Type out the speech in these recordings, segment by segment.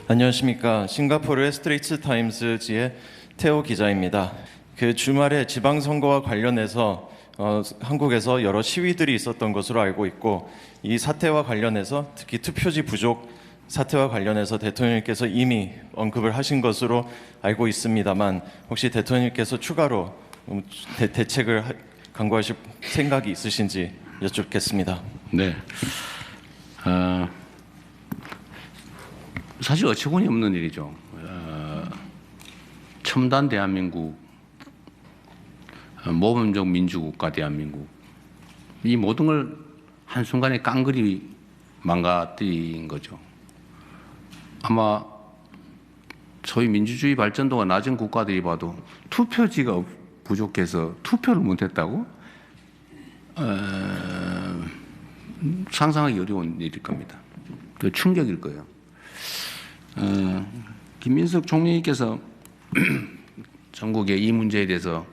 안녕하십니까. 싱가포르의 스트레이트 타임즈지의 태호 기자입니다. 그 주말에 지방선거와 관련해서 한국에서 여러 시위들이 있었던 것으로 알고 있고, 이 사태와 관련해서 특히 투표지 부족 사태와 관련해서 대통령님께서 이미 언급을 하신 것으로 알고 있습니다만, 혹시 대통령님께서 추가로 대책을 강구하실 생각이 있으신지 여쭙겠습니다. 네. 사실 어처구니 없는 일이죠. 첨단 대한민국, 모범적 민주국가 대한민국, 이 모든 걸 한순간에 깡그리 망가뜨린 거죠. 아마 소위 민주주의 발전도가 낮은 국가들이 봐도 투표지가 부족해서 투표를 못했다고? 상상하기 어려운 일일 겁니다. 그 충격일 거예요. 김민석 총리께서 전국에 이 문제에 대해서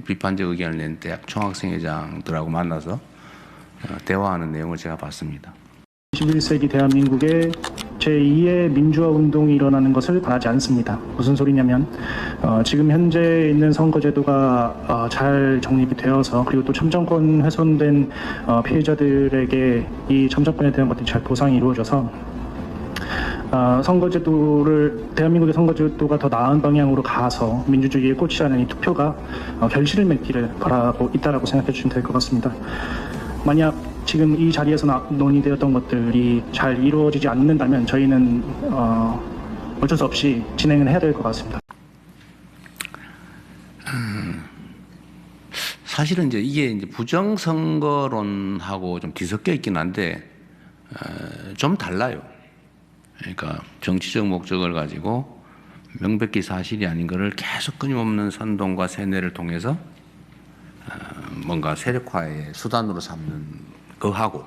비판적 의견을 낸 대학 총학생회장들하고 만나서 대화하는 내용을 제가 봤습니다. 21세기 대한민국에 제2의 민주화 운동이 일어나는 것을 바라지 않습니다. 무슨 소리냐면 지금 현재 있는 선거제도가 잘 정립이 되어서, 그리고 또 참정권 훼손된 피해자들에게 이 참정권에 대한 것들이 잘 보상이 이루어져서 대한민국의 선거제도가 더 나은 방향으로 가서 민주주의에 꽂히지 않은 이 투표가 결실을 맺기를 바라고 있다라고 생각해 주시면 될 것 같습니다. 만약 지금 이 자리에서 논의되었던 것들이 잘 이루어지지 않는다면 저희는 어쩔 수 없이 진행을 해야 될 것 같습니다. 사실은 이게 부정선거론하고 좀 뒤섞여 있긴 한데 좀 달라요. 그러니까 정치적 목적을 가지고 명백히 사실이 아닌 것을 계속 끊임없는 선동과 세뇌를 통해서 뭔가 세력화의 수단으로 삼는 거하고,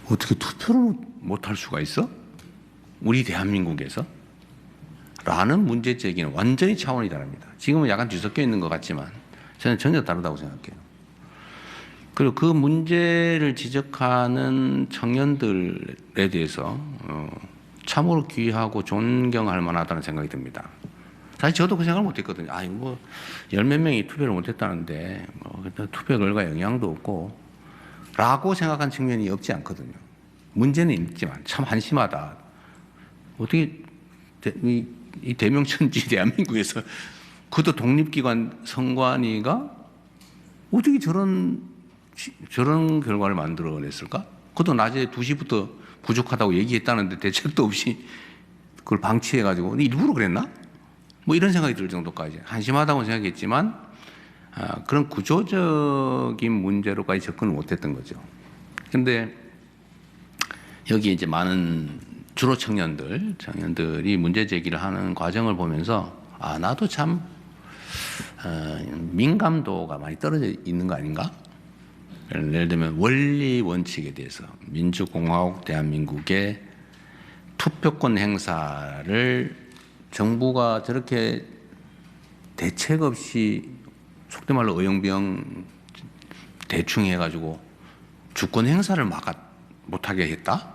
어떻게 투표를 못할 수가 있어? 우리 대한민국에서? 라는 문제 제기는 완전히 차원이 다릅니다. 지금은 약간 뒤섞여 있는 것 같지만 저는 전혀 다르다고 생각해요. 그리고 그 문제를 지적하는 청년들에 대해서 참으로 귀하고 존경할 만하다는 생각이 듭니다. 사실 저도 그 생각을 못했거든요. 열 몇 명이 투표를 못했다는데 투표 결과 영향도 없고 라고 생각한 측면이 없지 않거든요. 문제는 있지만 참 한심하다. 어떻게 이 대명천지 대한민국에서 그것도 독립기관 선관위가 어떻게 저런 결과를 만들어냈을까? 그것도 낮에 2시부터 부족하다고 얘기했다는데 대책도 없이 그걸 방치해가지고 일부러 그랬나? 이런 생각이 들 정도까지 한심하다고 생각했지만 그런 구조적인 문제로까지 접근을 못했던 거죠. 근데 여기 이제 많은 주로 청년들이 문제 제기를 하는 과정을 보면서 나도 참 민감도가 많이 떨어져 있는 거 아닌가? 예를 들면 원리 원칙에 대해서 민주공화국 대한민국의 투표권 행사를 정부가 저렇게 대책 없이 속된 말로 어영부영 대충 해가지고 주권 행사를 못하게 했다?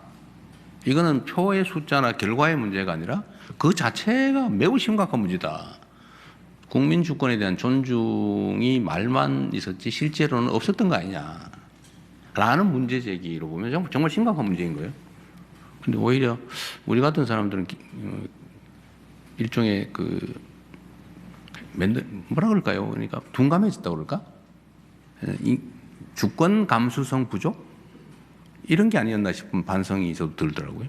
이거는 표의 숫자나 결과의 문제가 아니라 그 자체가 매우 심각한 문제다. 국민 주권에 대한 존중이 말만 있었지 실제로는 없었던 거 아니냐 라는 문제 제기로 보면 정말 심각한 문제인 거예요. 근데 오히려 우리 같은 사람들은 일종의 뭐라 그럴까요? 그러니까 둔감해졌다고 그럴까? 주권 감수성 부족? 이런 게 아니었나 싶은 반성이 저도 들더라고요.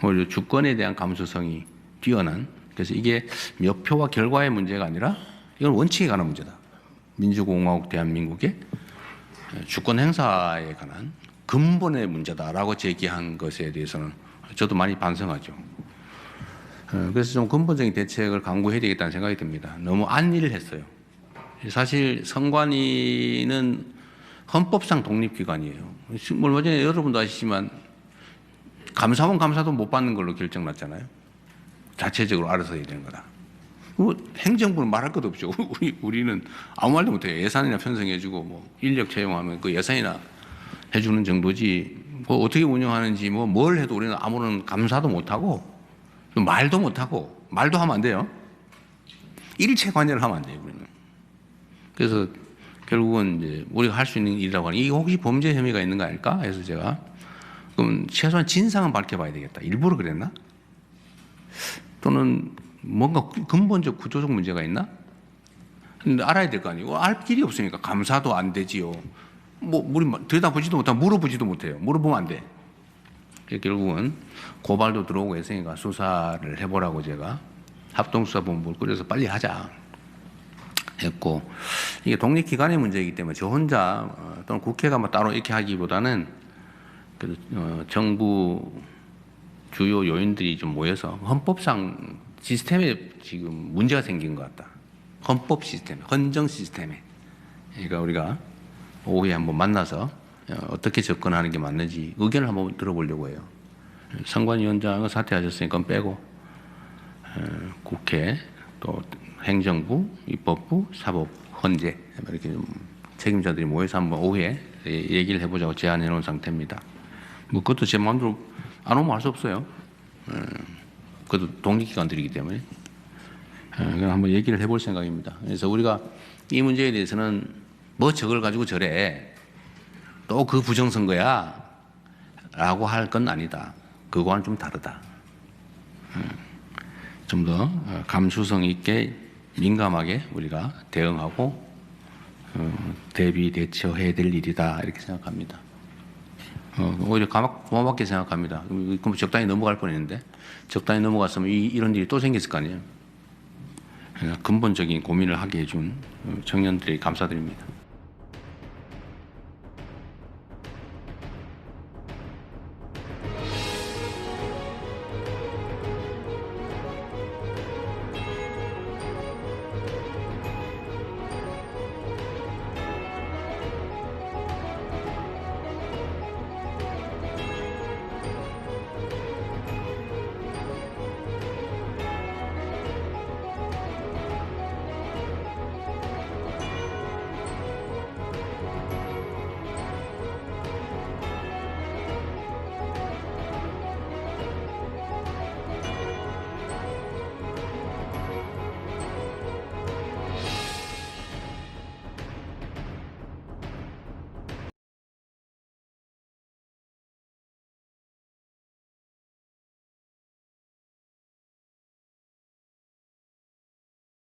오히려 주권에 대한 감수성이 뛰어난, 그래서 이게 몇 표와 결과의 문제가 아니라 이건 원칙에 관한 문제다. 민주공화국 대한민국의 주권 행사에 관한 근본의 문제다라고 제기한 것에 대해서는 저도 많이 반성하죠. 그래서 좀 근본적인 대책을 강구해야 되겠다는 생각이 듭니다. 너무 안일을 했어요. 사실 선관위는 헌법상 독립기관이에요. 얼마 전에 여러분도 아시지만 감사원 감사도 못 받는 걸로 결정났잖아요. 자체적으로 알아서 해야 되는 거다. 행정부는 말할 것도 없죠. 우리는 아무 말도 못해요. 예산이나 편성해주고 인력 채용하면 그 예산이나 해주는 정도지 뭐 어떻게 운영하는지 뭐 뭘 해도 우리는 아무런 감사도 못하고 말도 못하고 말도 하면 안 돼요. 일체 관여를 하면 안 돼요. 우리는. 그래서 결국은 이제 우리가 할 수 있는 일이라고 하니 이게 혹시 범죄 혐의가 있는 거 아닐까 해서 제가 그럼 최소한 진상은 밝혀봐야 되겠다. 일부러 그랬나? 또는 뭔가 근본적 구조적 문제가 있나? 근데 알아야 될 거 아니에요. 알 길이 없으니까 감사도 안 되지요. 뭐 우리 들여다보지도 못하고 물어보지도 못해요. 물어보면 안 돼. 결국은 고발도 들어오고 했으니까 수사를 해보라고 제가 합동수사본부를 꾸려서 빨리 하자 했고, 이게 독립기관의 문제이기 때문에 저 혼자 또는 국회가 뭐 따로 이렇게 하기보다는 정부 주요 요인들이 좀 모여서 헌법상 시스템에 지금 문제가 생긴 것 같다. 헌법 시스템, 헌정 시스템에. 그러니까 우리가 오후에 한번 만나서 어떻게 접근하는 게 맞는지 의견을 한번 들어보려고 해요. 선관위원장은 사퇴하셨으니까 빼고 국회 또 행정부, 입법부, 사법, 헌재 이렇게 좀 책임자들이 모여서 한번 오후에 얘기를 해보자고 제안해 놓은 상태입니다. 뭐 그것도 제 마음대로 안 오면 할 수 없어요. 그것도 독립기관들이기 때문에 그냥 한번 얘기를 해볼 생각입니다. 그래서 우리가 이 문제에 대해서는 뭐 저걸 가지고 저래 또 그 부정선거야 라고 할 건 아니다. 그거와는 좀 다르다. 좀 더 감수성 있게 민감하게 우리가 대응하고 대비 대처해야 될 일이다 이렇게 생각합니다. 오히려 고맙게 생각합니다. 그럼 적당히 넘어갈 뻔했는데 적당히 넘어갔으면 이런 일이 또 생겼을 거 아니에요. 근본적인 고민을 하게 해준 청년들이 감사드립니다.